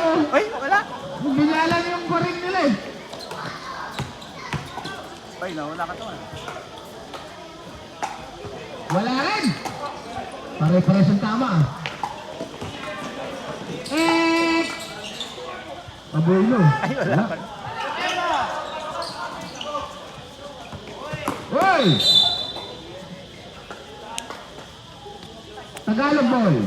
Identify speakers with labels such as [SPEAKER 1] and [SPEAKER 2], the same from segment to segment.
[SPEAKER 1] Ay, wala.
[SPEAKER 2] Binalan yung barin nila eh.
[SPEAKER 1] Ay, nauna ka to.
[SPEAKER 2] Wala rin. Pare-pares yung tama. Pabulo.
[SPEAKER 1] Ay, wala pa.
[SPEAKER 2] Hoy! Tagalog ball.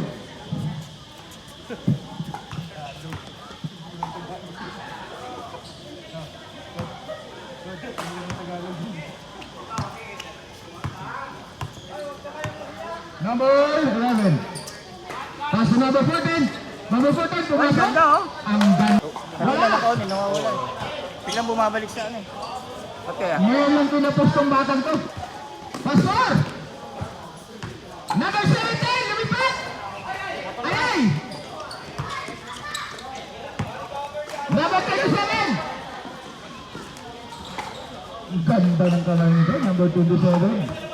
[SPEAKER 2] Number 11. Pass to number 14. Number 14,
[SPEAKER 1] Ay,
[SPEAKER 2] pumasok.
[SPEAKER 1] ganda oh.
[SPEAKER 2] Ang ganda.
[SPEAKER 1] Wala na ko, nawawala. Biglang bumabalik sa ano eh. Ba't kaya?
[SPEAKER 2] Ngayon lang pinapos tong batang to. Pastor! Number 17, lumipat! Ay! Number 27! Ang ganda ng kamay nito, number 27.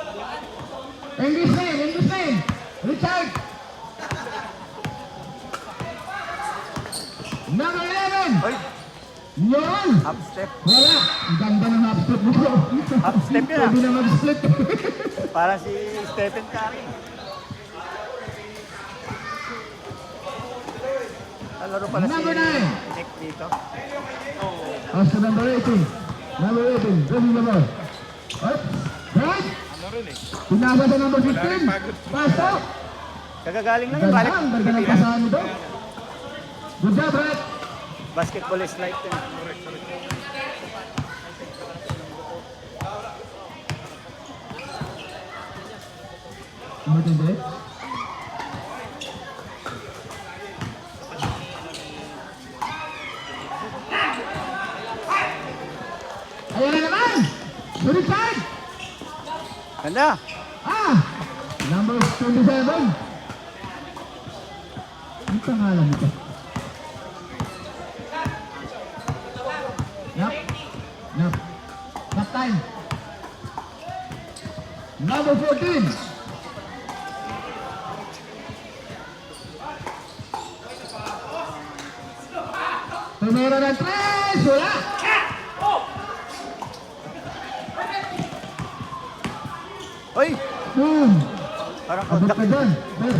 [SPEAKER 2] English name, Richard! Number 11!
[SPEAKER 1] Ay,
[SPEAKER 2] Yon!
[SPEAKER 1] half step.
[SPEAKER 2] Wala! Ang ganda ng half step nito.
[SPEAKER 1] Half step yun ah.
[SPEAKER 2] Pwede na mag-split.
[SPEAKER 1] Parang si Stephen Curry. Laro pala si
[SPEAKER 2] Number 9.
[SPEAKER 1] Nick dito.
[SPEAKER 2] As to number 18. Number 18. Ready the ball. Up. Right. Pinasa sa number 15. Pasok.
[SPEAKER 1] Kagagaling lang yung balik.
[SPEAKER 2] Ganda. Ang ganda ng pasahan nito. Good job, Brett.
[SPEAKER 1] Basketball is life din.
[SPEAKER 2] Matindi. Ayan na naman. Sulit side.
[SPEAKER 1] Ganda.
[SPEAKER 2] Number 27. Ang pangalan nito. Nap time. Number 14. Tumira ng 3. Wala.
[SPEAKER 1] Uy!
[SPEAKER 2] Boom.
[SPEAKER 1] Parang
[SPEAKER 2] Abot
[SPEAKER 1] contact.
[SPEAKER 2] ka dyan. Ber.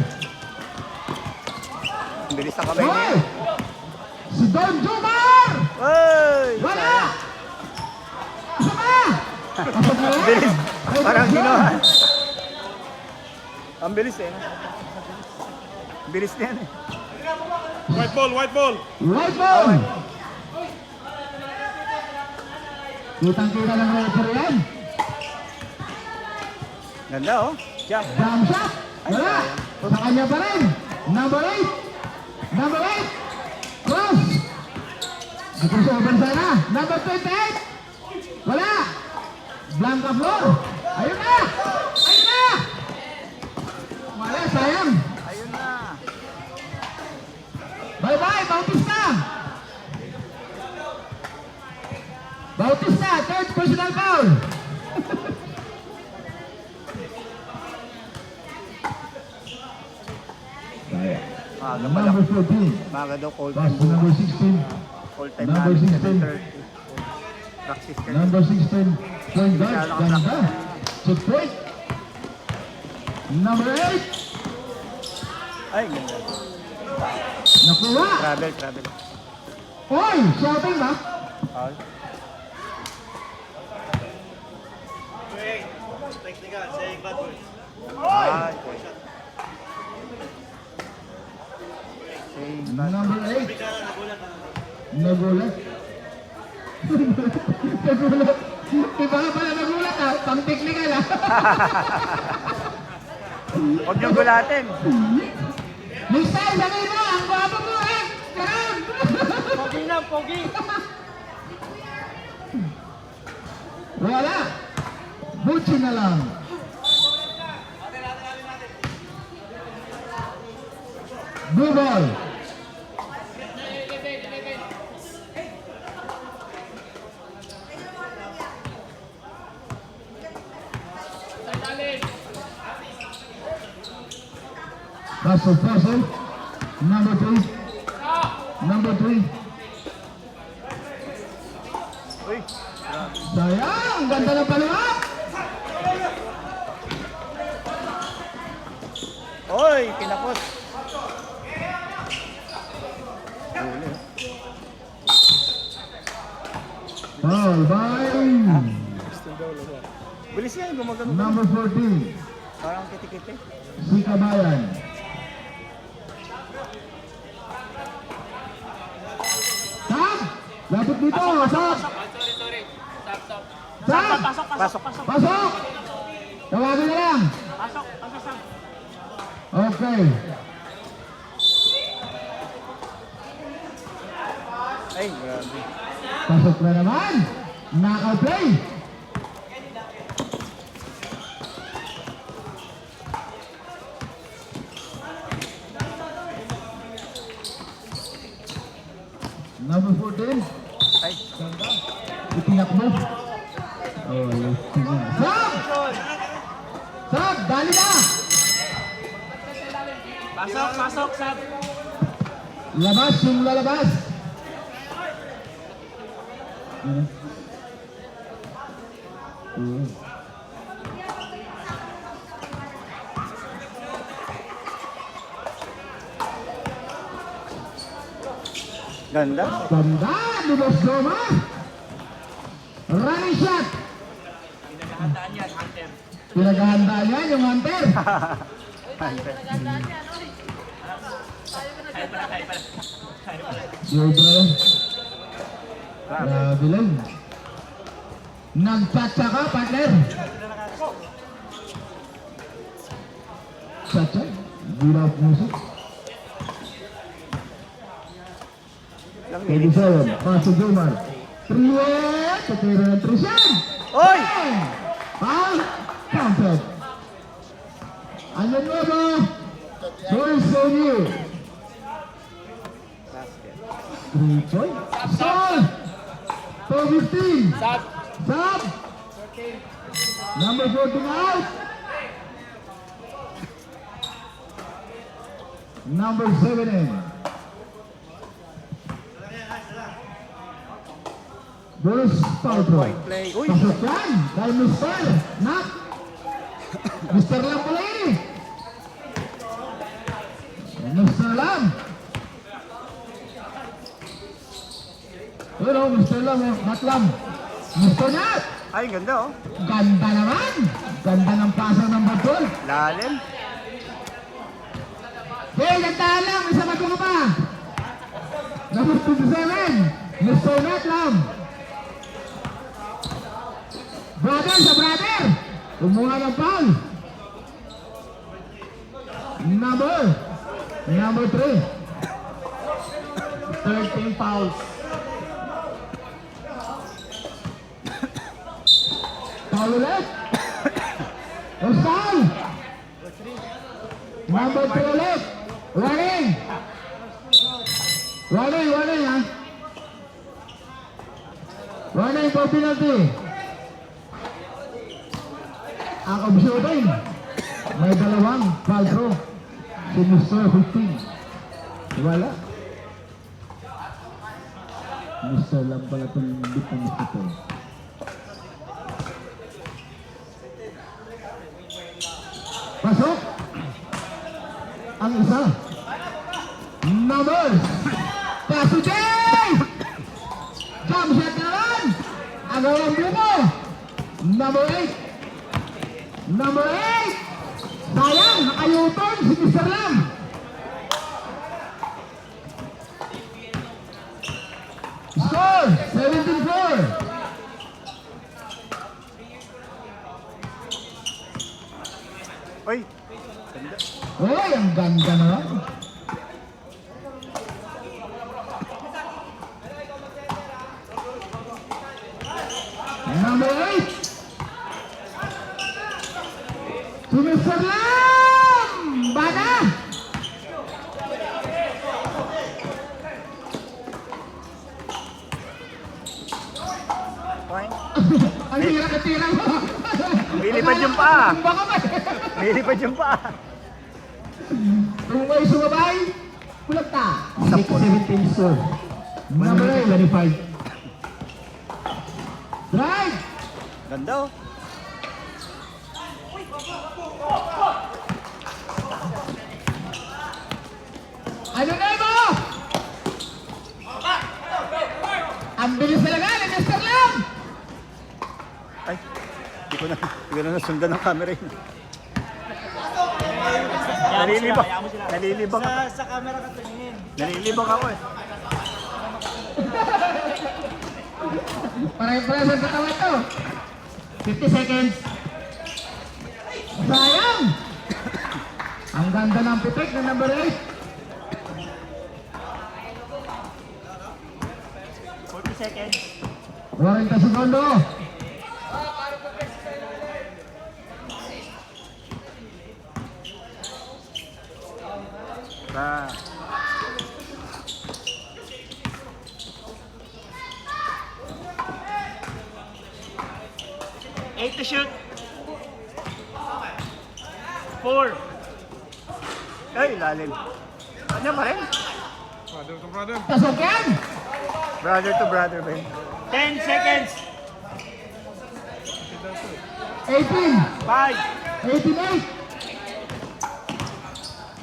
[SPEAKER 1] Ang bilis sa kamay niya.
[SPEAKER 2] Hoy! Si Don Jumar!
[SPEAKER 1] Uy!
[SPEAKER 2] Wala! Isa pa! Kapag na yan.
[SPEAKER 1] Bilis.
[SPEAKER 2] Ay,
[SPEAKER 1] Parang
[SPEAKER 2] yan.
[SPEAKER 1] ginawa. Ang bilis eh. Ang bilis na yan eh.
[SPEAKER 3] White ball, white ball.
[SPEAKER 2] White ball! Kitang-kita ng referee yan.
[SPEAKER 1] Ganda oh. Jump.
[SPEAKER 2] Jump shot! Wala! Sa kanya pa rin. Number 8. Number 8. Cross! Dito sa open sana. Number 28. Wala! Blanca floor. Ayun na! Ayun na! Wala, sayang.
[SPEAKER 1] Ayun na.
[SPEAKER 2] Bye-bye, Bautista! Bautista, third personal foul.
[SPEAKER 1] Maaga pala.
[SPEAKER 2] Number 14.
[SPEAKER 1] Maaga daw cold
[SPEAKER 2] Pass
[SPEAKER 1] time.
[SPEAKER 2] to number 16.
[SPEAKER 1] Cold time
[SPEAKER 2] Number
[SPEAKER 1] namin
[SPEAKER 2] 16.
[SPEAKER 1] 7:30. Practice ka
[SPEAKER 2] Number 16. Point guard. Ganda. Check point. Number 8.
[SPEAKER 1] Ay, ganda.
[SPEAKER 2] Nakuha.
[SPEAKER 1] Travel.
[SPEAKER 2] Oy, shouting ba?
[SPEAKER 1] Foul. Ay,
[SPEAKER 2] Number 8. Nagulat. Nagulat. Iba nga pala nagulat ah. Pang technical ah.
[SPEAKER 1] huwag niyong gulatin.
[SPEAKER 2] Mister, sabi mo, ang guwapo mo eh. Karam.
[SPEAKER 1] Pogi na, pogi.
[SPEAKER 2] Wala. Butchi na lang. Blue ball. Pasok. Number 3. Number 3.
[SPEAKER 1] Uy,
[SPEAKER 2] Sayang! Ganda ng paluwak!
[SPEAKER 1] oy, kinapos.
[SPEAKER 2] Foul by
[SPEAKER 1] Bilis yan, gumagano.
[SPEAKER 2] number 14.
[SPEAKER 1] Parang kitikite.
[SPEAKER 2] Si Kabayan. Sam! Lapit dito! Sam! Sam!
[SPEAKER 1] Pasok.
[SPEAKER 2] Pasok! Tawagin na lang! Okay.
[SPEAKER 1] Ay, grabe.
[SPEAKER 2] Pasok na naman! Knockout play! Number 14.
[SPEAKER 1] Ay,
[SPEAKER 2] Itinakbo. Oh, let's see na. Sam! Sam! Dali na!
[SPEAKER 4] Pasok, Sab.
[SPEAKER 2] Labas yung lalabas.
[SPEAKER 1] ganda.
[SPEAKER 2] Ganda ni Boss Goma. Running shot.
[SPEAKER 4] Pinaghandaan yan, Hunter.
[SPEAKER 2] Pinaghahandaan yan yung Hunter. Yung bro. Grabe lang. Nagchatcha ka, partner. Chatcha. Without music. 37. Pasok Gomar. 3-1. Patira ng Trishan.
[SPEAKER 1] Oy!
[SPEAKER 2] Foul. Counted. Ano mo ba? First on you.
[SPEAKER 1] Basket.
[SPEAKER 2] 3 point. Foul. 4-15.
[SPEAKER 4] Sab.
[SPEAKER 2] Sub. Number 14 out. Number 7 in. Bulls foul throw.
[SPEAKER 1] Point play. Uy!
[SPEAKER 2] Pasok yan. Kay Mr. Nak. Mr. Lam pala yun eh. Mr. Lam. Yun o, Mr. Lam o. Nat Lam. Mr. Nat.
[SPEAKER 1] Ay, ganda oh.
[SPEAKER 2] Ganda naman. Ganda ng pasa ng Batol.
[SPEAKER 1] Lalim.
[SPEAKER 2] Okay, gantahan lang. May sabat ko pa. Number 27. Mr. Nat Lam. Brother sa brother. Kumuha ng foul. Number 3. 13 fouls. Foul ulit. There's foul. Number 3 ulit. Running ha. Running for penalty. Ang observing, may dalawang foul throw. Si Mr. 15. Wala. Mr. lang pala itong bit ng Mr. Paul. Pasok. Ang isa. Numbers. Paso Jay! Jump shot na naman. Agawang bumo. Number 8. Number 8! Sayang! Nakayuton si Mr. Lam! Score! 17-4!
[SPEAKER 1] Uy! Ganda.
[SPEAKER 2] Uy! Ang ganda naman! Number 8! Si Mr. Lam! Bana!
[SPEAKER 1] Point.
[SPEAKER 2] Ang hirap na tira mo!
[SPEAKER 1] Bilipad yung paa.
[SPEAKER 2] Baka ba?
[SPEAKER 1] Bilipad yung paa.
[SPEAKER 2] Kung may sumabay, Kulakta. 6-17 score. Number 25. Drive.
[SPEAKER 1] Ganda oh.
[SPEAKER 2] Ano na mo? Ang bilis talaga ni Mr. Lam.
[SPEAKER 1] Ay, hindi ko na nasundan ng camera yun. Nalilibang. Nalilibang.
[SPEAKER 4] Sa camera ka tumingin.
[SPEAKER 1] Nalilibang ako eh.
[SPEAKER 2] Parang sa katawan to. 50 seconds. Sayang. Ang ganda ng pitik na number 8.
[SPEAKER 4] 40 seconds.
[SPEAKER 2] 40 segundo.
[SPEAKER 1] Ah.
[SPEAKER 4] Eight to shoot. 4.
[SPEAKER 1] Ay, lalim. Ano pa rin?
[SPEAKER 3] Brother to brother.
[SPEAKER 2] Pasok yan.
[SPEAKER 1] Brother to brother ba yun?
[SPEAKER 4] 10 seconds.
[SPEAKER 2] 18.
[SPEAKER 4] 5.
[SPEAKER 2] 18-8.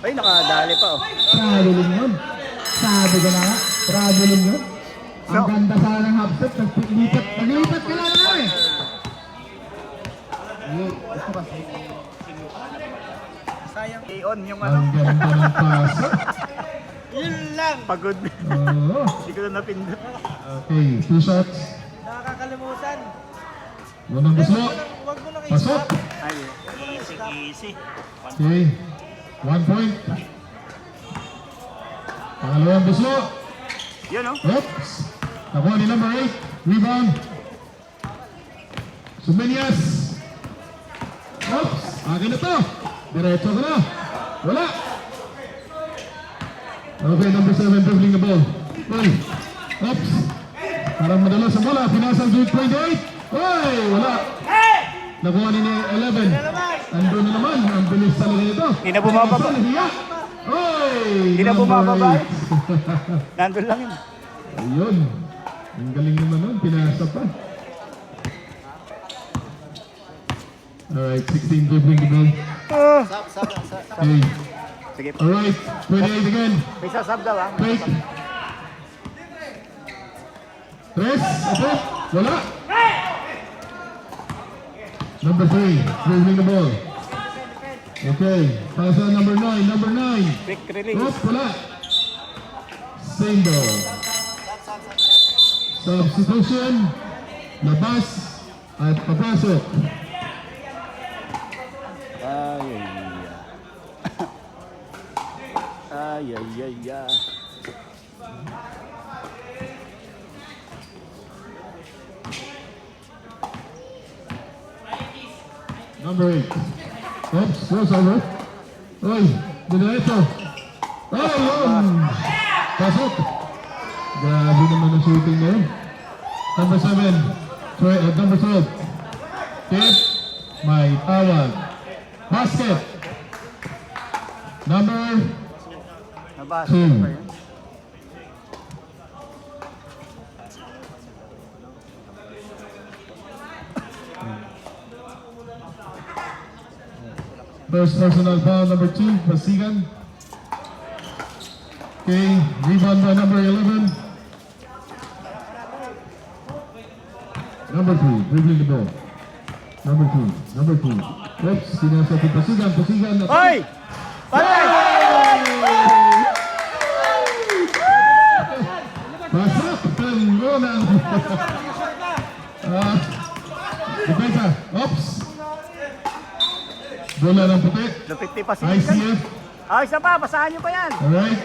[SPEAKER 1] Ay, nakadali pa oh.
[SPEAKER 2] Traveling yun. Sabi ko na nga. Traveling yun. Ang
[SPEAKER 1] So-
[SPEAKER 2] ganda sana ng half set. Naglipat ka lang na eh. Ito kasi.
[SPEAKER 1] Sayang. I-on yung ano.
[SPEAKER 2] Ang ganda ng pasok.
[SPEAKER 4] Yun lang.
[SPEAKER 1] Pagod.
[SPEAKER 2] Oo.
[SPEAKER 1] Hindi ko na napindot.
[SPEAKER 2] Okay, 2 shots.
[SPEAKER 4] Nakakalimutan.
[SPEAKER 2] Unang gusto.
[SPEAKER 4] Huwag mo nang
[SPEAKER 2] Pasok.
[SPEAKER 1] Ay,
[SPEAKER 4] Easy, easy.
[SPEAKER 2] Okay. 1 point. Pangalawang gusto.
[SPEAKER 1] yun oh.
[SPEAKER 2] Oops. Nakuha ni number 8. Rebound. Sumenias. Oops. Akin na to. Diretso ka na. Wala. Okay, number 7 dribbling the ball. Oy. Oops. Parang madalas sa bola. Pinasang 2.8. Oy, wala. Nakuha ni 11. Andun na naman. Ang bilis talaga nito.
[SPEAKER 1] Hindi na bumababa.
[SPEAKER 2] Hiya. Oy.
[SPEAKER 1] Hindi na
[SPEAKER 2] number
[SPEAKER 1] bumababa.
[SPEAKER 2] 8.
[SPEAKER 1] Nandun lang yun.
[SPEAKER 2] Ayun. Ang galing naman nun. Pinasa pa. Alright, 16 dribbling the ball.
[SPEAKER 1] Oh.
[SPEAKER 2] Okay.
[SPEAKER 1] Sige.
[SPEAKER 2] Alright, 28 again.
[SPEAKER 1] May sasab daw ah.
[SPEAKER 2] Wait. Tres. Ito. Wala. Number 3. Dribbling the ball. Okay. Pasa number 9. Number 9.
[SPEAKER 1] Quick release.
[SPEAKER 2] Oops, wala. Same ball. Substitution. Labas. At papasok.
[SPEAKER 1] Ay, ay, ay. Ay, ay, ay, ay.
[SPEAKER 2] Number 8. Oops, crossover. Oy, diretso. Ay, yun. Pasok. Grabe naman ang shooting na yun. Number 7. Number 12. Kip. May tawag. Basket. Number
[SPEAKER 1] Nabasa
[SPEAKER 2] Hmm.
[SPEAKER 1] ko pa yun.
[SPEAKER 2] First personal foul, number 2, Pasigan. Okay, rebound by number 11. Number 3, dribbling the ball. Number 2. Oops, sinasa si Pasigan. Pasigan.
[SPEAKER 1] Hoy! Patay!
[SPEAKER 2] Pasok! Tango ng... Depensa. Oops. Bola ng puti.
[SPEAKER 1] Lupit ni Pasigan.
[SPEAKER 2] ICF.
[SPEAKER 1] Ah, isa pa. Basahan nyo pa yan.
[SPEAKER 2] Alright.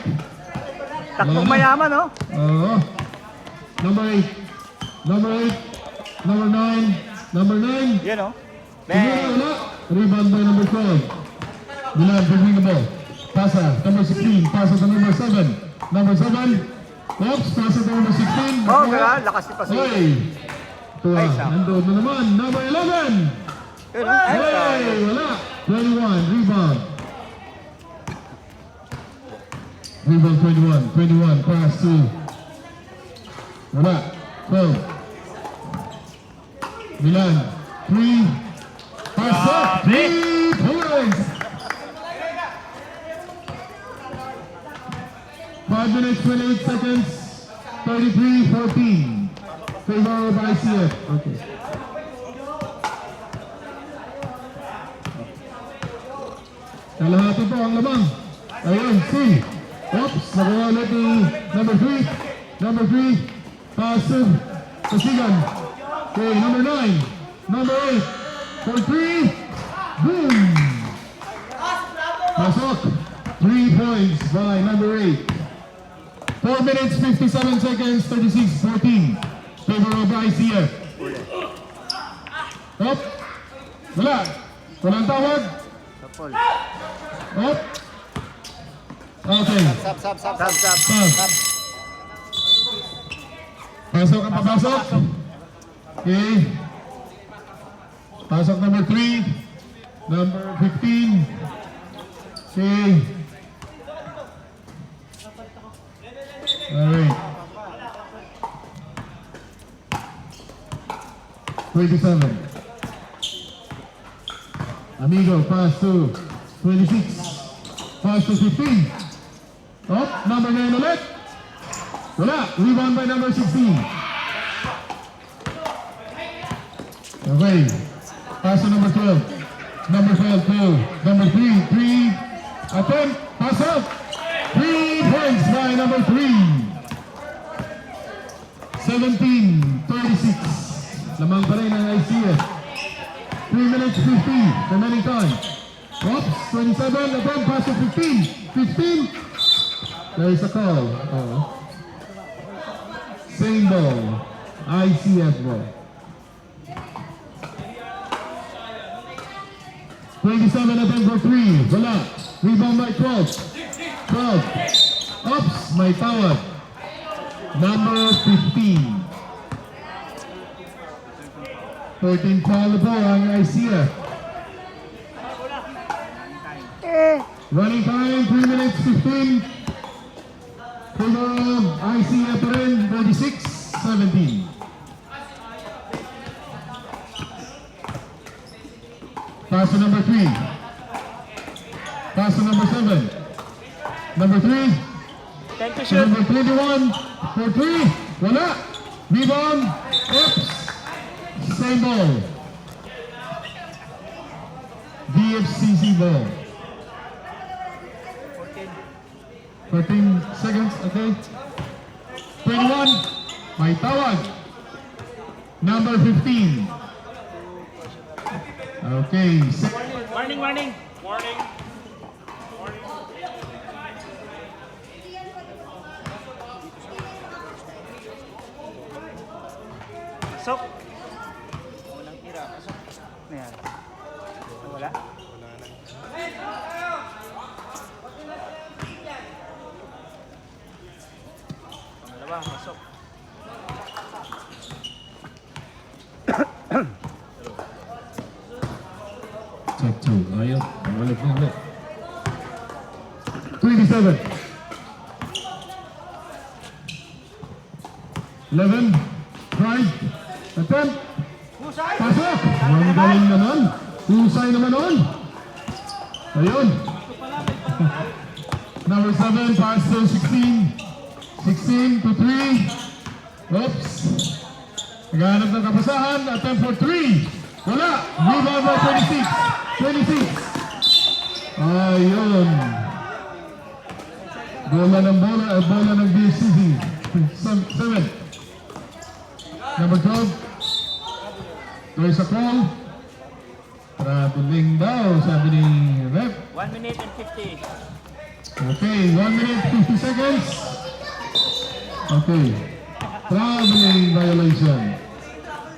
[SPEAKER 1] Takbong mayaman oh.
[SPEAKER 2] Oo. Number 8. Number 8. Number 9. Number 9.
[SPEAKER 1] Yun oh.
[SPEAKER 2] Siguro
[SPEAKER 1] Bang!
[SPEAKER 2] wala. Rebound by number 12. Milan dribbling the ball. Pasa. Number 16. Pasa to number 7. Number 7. Oops. Pasa to number 16.
[SPEAKER 1] Oh, gara. Lakas ni Pasigan.
[SPEAKER 2] Oy. Tuwa.
[SPEAKER 1] Ay, isa.
[SPEAKER 2] Nandun na naman. Number 11.
[SPEAKER 1] Yun oh. Ay,
[SPEAKER 2] Hey, wala. 21. Rebound. Rebound 21. 21. Pass to. Wala. 12. Milan. 3. Pass up. 3 points. 5 minutes, 28 seconds. 33-14. Favor of ICF. Okay. Kalahati po ang lamang. Ayun, C. Oops, nakuha ulit ni number 3. Number 3, passive. Pasigan. Okay, number 9. Number 8. For 3. Boom! Pasok. 3 points by number 8. 4 minutes, 57 seconds, 36-14. Favor of ICF. Up. Wala. Walang tawag.
[SPEAKER 1] Sapol.
[SPEAKER 2] Up. Okay.
[SPEAKER 1] Sap.
[SPEAKER 2] Pass. Pasok ang papasok. Okay. Pasok number 3. Number 15. Okay. Alright. 27. Amigo, pass to 26. Pass to 15. Up, number 9 ulit. Wala. Rebound by number 16. Okay. Pass to number 12. Number 12 to number 3. 3. Attempt. Pass up. 3 points by number 3. 17-36. Lamang pa rin ang ICF. 3 minutes 50 remaining time. Oops, 27, again, pass to 15. 15. There is a call. Same ball. ICF ball. 27 attempt for 3. Wala. Rebound by 12. 12. Oops, may tawad. Number 15. 14 foul po ang ICF. Running time, 3 minutes 15. Favor of ICF pa rin, 36-17. Pass to number 3. Pass to number 7. Number 3.
[SPEAKER 4] Thank you, sir.
[SPEAKER 2] Number 21 for 3. Wala. Rebound. Oops. Same ball. DFCC ball. 14 seconds, okay. 21. May tawag. Number 15. Okay.
[SPEAKER 4] Warning. Sok. Walang tira. Pasok.
[SPEAKER 1] Ano yan? Wala?
[SPEAKER 4] Dalawa, pasok.
[SPEAKER 2] Check 2. Ayaw. Balik na ulit. 27. 11. Drive. Attempt. Pasok. Ang galing naman. Husay naman noon. Ayun. Number 7. Pass to 16. 16 to 3. Oops. Naghahanap ng kapasahan. Attempt for 3. Wala. Rebound by 26. 26. Ayun. Bola ng BCC. 7. Number 12. There's a call. Traveling daw, sabi ni Rep.
[SPEAKER 4] 1 minute and 50.
[SPEAKER 2] Okay, 1 minute, 50 seconds. Okay. Traveling violation.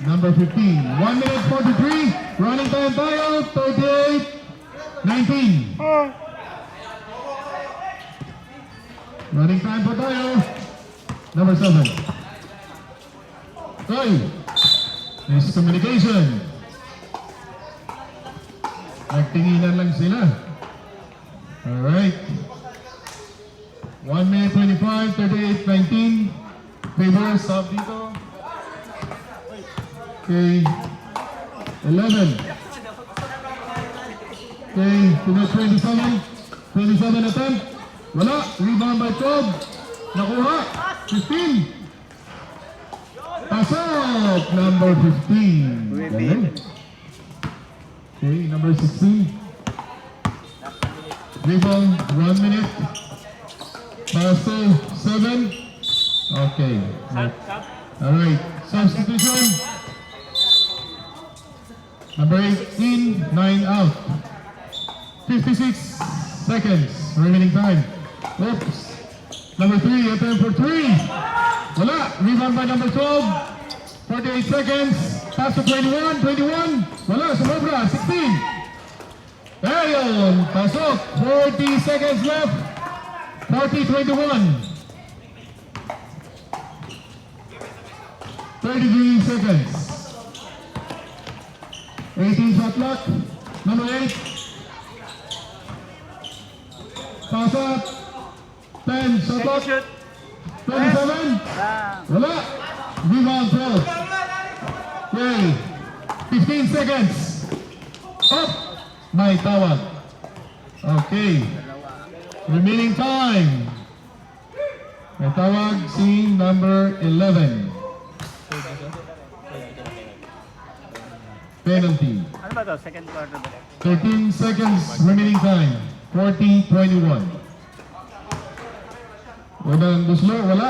[SPEAKER 2] Number 15. 1 minute 43. Running time tayo. 38-19. Running time po tayo. Number 7. Okay. Miscommunication. Nagtinginan lang sila. Alright. 1 minute 25, 38, 19. Favor, stop dito. Okay. 11. Okay, to the 27. 27 attempt. Wala. Rebound by 12. Nakuha. 15. Pasok. Number 15. Galing. Okay, number 16. Rebound, 1 minute. Pass to 7. Okay. Alright. Substitution. Number 18, 9 out. 56 seconds. Remaining time. Oops. Number 3, attempt for 3. Wala. Rebound by number 12. 48 seconds. Pass to 21. 21. Wala. Sumobra. 16. Ayun. Pasok. 40 seconds left. 40-21. 33 seconds. 18 shot clock. Number 8. Pass up. 10 shot
[SPEAKER 4] Take a
[SPEAKER 2] clock.
[SPEAKER 4] shoot.
[SPEAKER 2] 27.
[SPEAKER 4] Ah,
[SPEAKER 2] Wala. Rebound 12. Okay. 15 seconds. Up. May tawag. Okay. Remaining time. May tawag si number 11. Penalty.
[SPEAKER 1] Ano ba to? Second quarter ba?
[SPEAKER 2] 13 seconds remaining time. 40-21. Unang guslo, wala.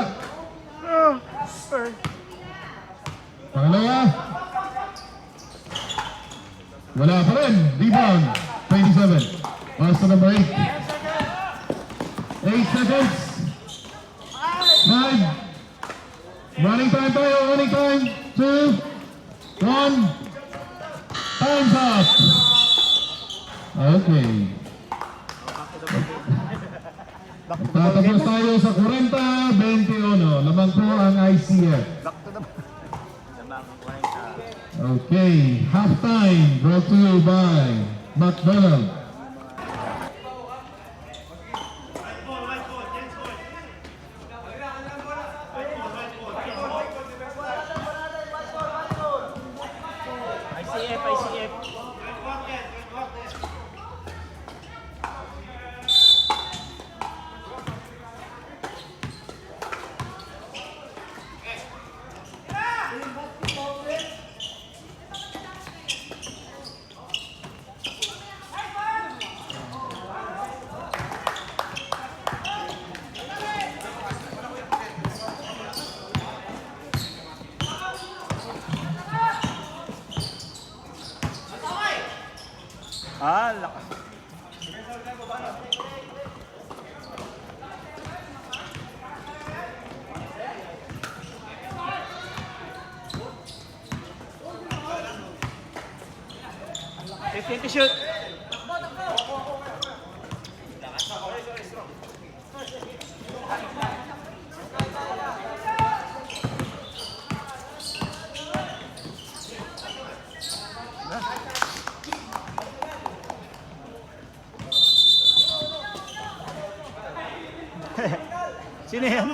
[SPEAKER 2] Pangalawa. Wala pa rin. Rebound. 27. Pass to number 8. 8 seconds. 5. Running time tayo. Running time. 2. 1. Time's up. Okay. Tatapos tayo sa 40-21. Lamang po ang ICF.
[SPEAKER 1] Back to the...
[SPEAKER 4] lamang ang 40.
[SPEAKER 2] Okay. Halftime brought to you by McDonald's.
[SPEAKER 4] ICF, ICF.
[SPEAKER 1] Ah, lakas.
[SPEAKER 4] Fifteen to shoot.
[SPEAKER 1] Sino yan?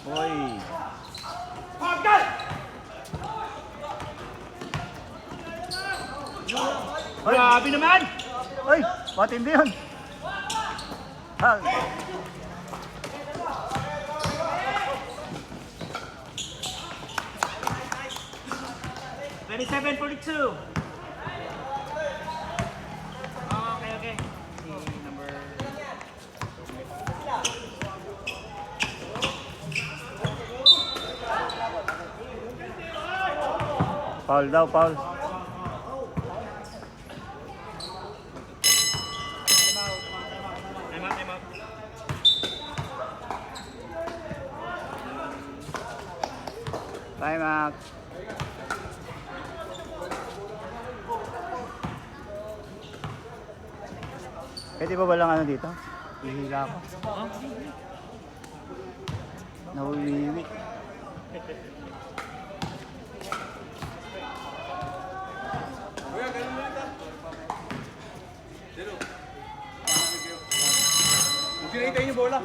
[SPEAKER 1] Hoy.
[SPEAKER 4] Grabe naman!
[SPEAKER 1] Hoy, matindi yun. Ha,
[SPEAKER 4] 27-42. Okay, okay. Si number...
[SPEAKER 1] foul daw, foul.
[SPEAKER 4] time out.
[SPEAKER 1] Time out. Pwede ba walang ano dito? Ihila ko. Nawiwiwi.
[SPEAKER 3] Pinahintay niyo bola.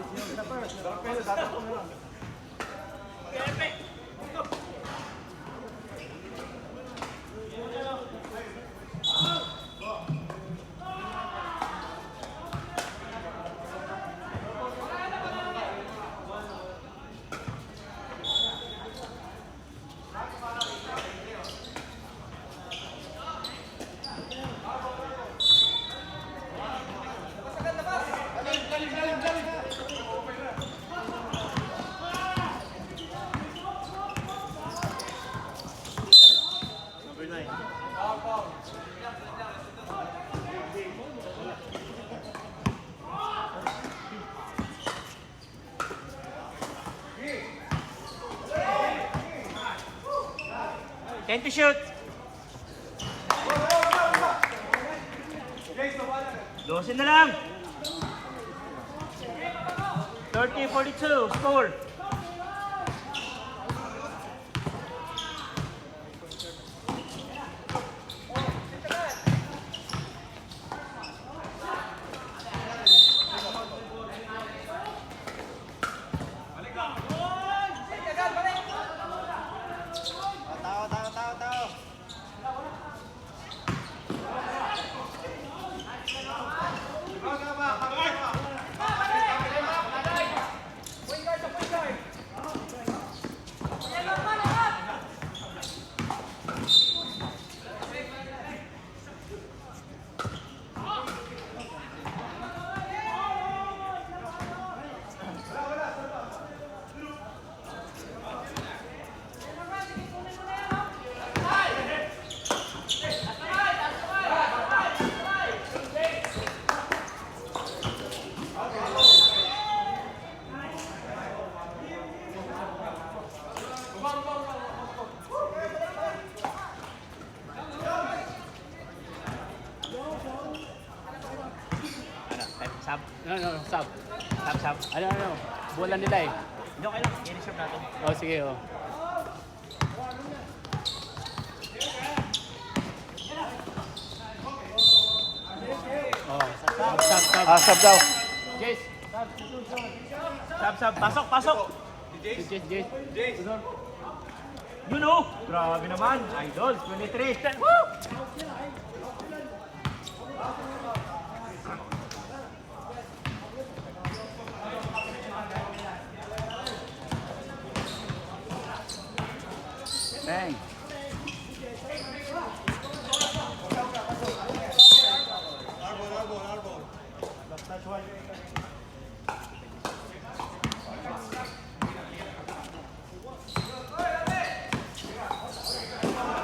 [SPEAKER 4] Number 9. Ten to shoot. Dosin na lang. 30-42, score. Sub.
[SPEAKER 5] No, sub.
[SPEAKER 4] Sub.
[SPEAKER 5] Ano, bola nila eh.
[SPEAKER 4] Hindi, okay lang. I-reserve natin.
[SPEAKER 5] Oh, sige, oh. Oh, sub.
[SPEAKER 1] Sub daw.
[SPEAKER 5] Jace.
[SPEAKER 4] Sub. Pasok.
[SPEAKER 5] Jace.
[SPEAKER 4] You know. Grabe naman. Idol. 23. Woo!
[SPEAKER 1] Bang.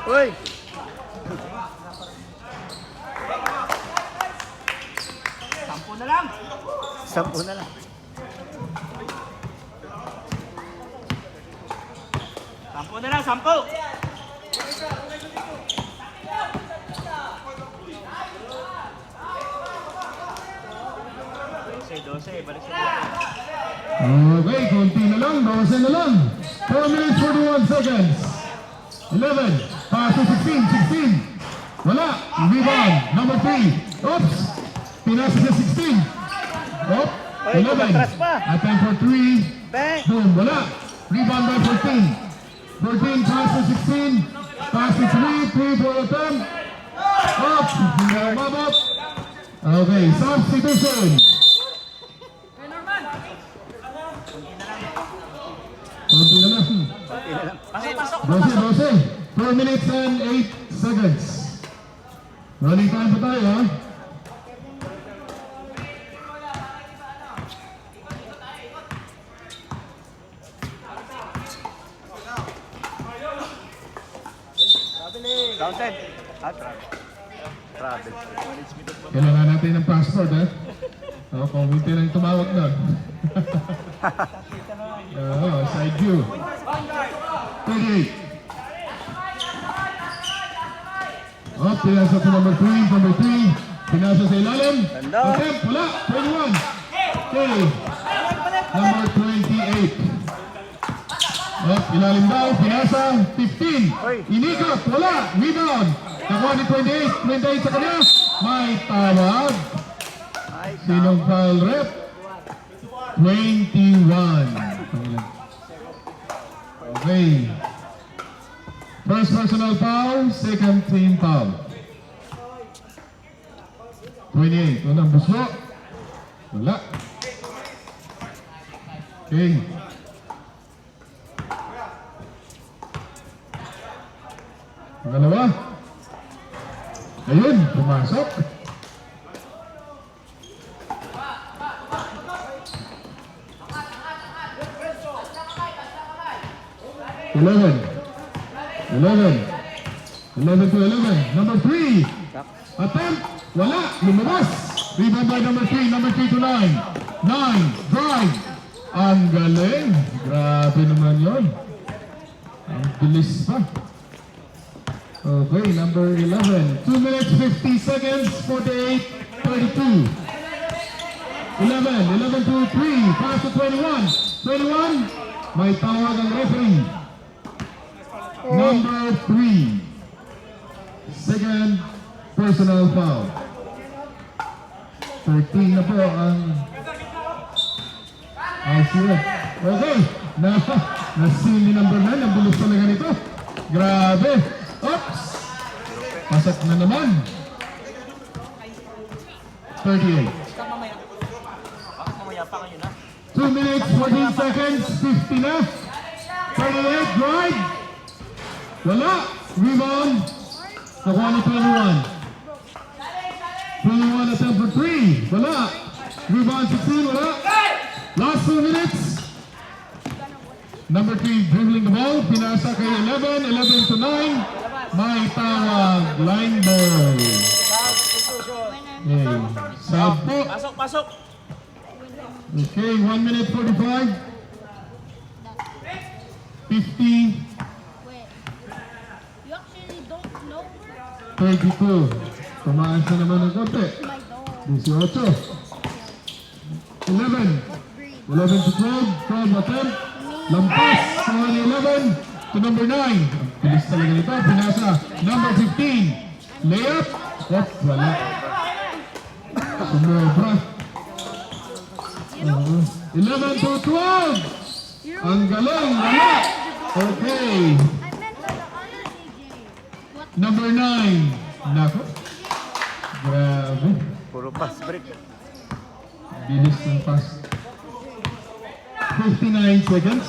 [SPEAKER 1] Uy!
[SPEAKER 4] Sampu na lang.
[SPEAKER 1] 10 na lang.
[SPEAKER 4] Sampu. 12, balik sa
[SPEAKER 2] Okay, konti na lang, 12 na lang. 4 minutes 41 seconds. 11, pass to 16. Wala, rebound, number 3. Oops, pinasa sa 16. Op,
[SPEAKER 1] Ay,
[SPEAKER 2] 11.
[SPEAKER 1] kumatras pa.
[SPEAKER 2] Attempt for 3.
[SPEAKER 1] Bang!
[SPEAKER 2] Boom, wala. Rebound by 14. 14, pass to 16. Pass to 3 for attempt. Up, hindi na umabot. Okay, substitution. Konti na lang.
[SPEAKER 4] Pasok.
[SPEAKER 2] 12. 4 minutes and 8 seconds. Running time pa tayo, ha?
[SPEAKER 1] Counted. Travel.
[SPEAKER 2] Kailangan natin ng passport, ha? Oo, committee lang tumawag nun. Oo, side view. 38. Oh, pinasa sa number 3. Number 3. Pinasa sa ilalim.
[SPEAKER 1] Ganda.
[SPEAKER 2] Attempt, wala. 21. Okay. Number 28. Oh, ilalim daw. Pinasa. 15. Inikot. Wala. Rebound. Nakuha ni 28. 28 sa kanya. May tawag. Sinong foul rep? 21. Okay. First personal foul, second team foul. 28. Unang buso. Wala. Okay. Pangalawa. Ayun, pumasok. Eleven to 11. Number 3. Attempt. Wala. Lumabas. Rebound by number 3. Number 3 to 9. 9. Drive. Ang galing. Grabe naman yun. Ang bilis pa. Okay, number 11. 2 minutes, 50 seconds, 48, 32. 11 to 3. Pass to 21. 21. May tawag ang referee. Number 3. Second personal foul. 13 na po ang sila. Okay. Nasili number 9. Ang bilis talaga nito. Grabe. Oops. Pasok na naman. 38. 2 minutes, 14 seconds, 50 na. 38, drive. Wala. Rebound. Nakuha ni 21. 21 attempt for 3. Wala. Rebound 16. Wala. Last 2 minutes. Number 3 dribbling the ball. Pinasa kay 11. 11 to 9. May tawag. Line ball. Okay. Sub po.
[SPEAKER 4] Pasok.
[SPEAKER 2] Okay, 1 minute 45. 50.
[SPEAKER 6] Wait. You actually don't know
[SPEAKER 2] 32. Tumaas na naman ng konti.
[SPEAKER 6] my dog.
[SPEAKER 2] 18. 11. 11 to 12. 12 attempt. Lampas. Sa 11 to number 9. Bilis talaga nito. Pinasa. Number 15. Layup. Oops, wala. Sumobra. 11 to 12. Ang galing. Wala. Okay.
[SPEAKER 6] I meant the other DJ. What?
[SPEAKER 2] Number 9. Nako. Grabe.
[SPEAKER 1] Puro pass break.
[SPEAKER 2] Bilis ng pass. 59 seconds.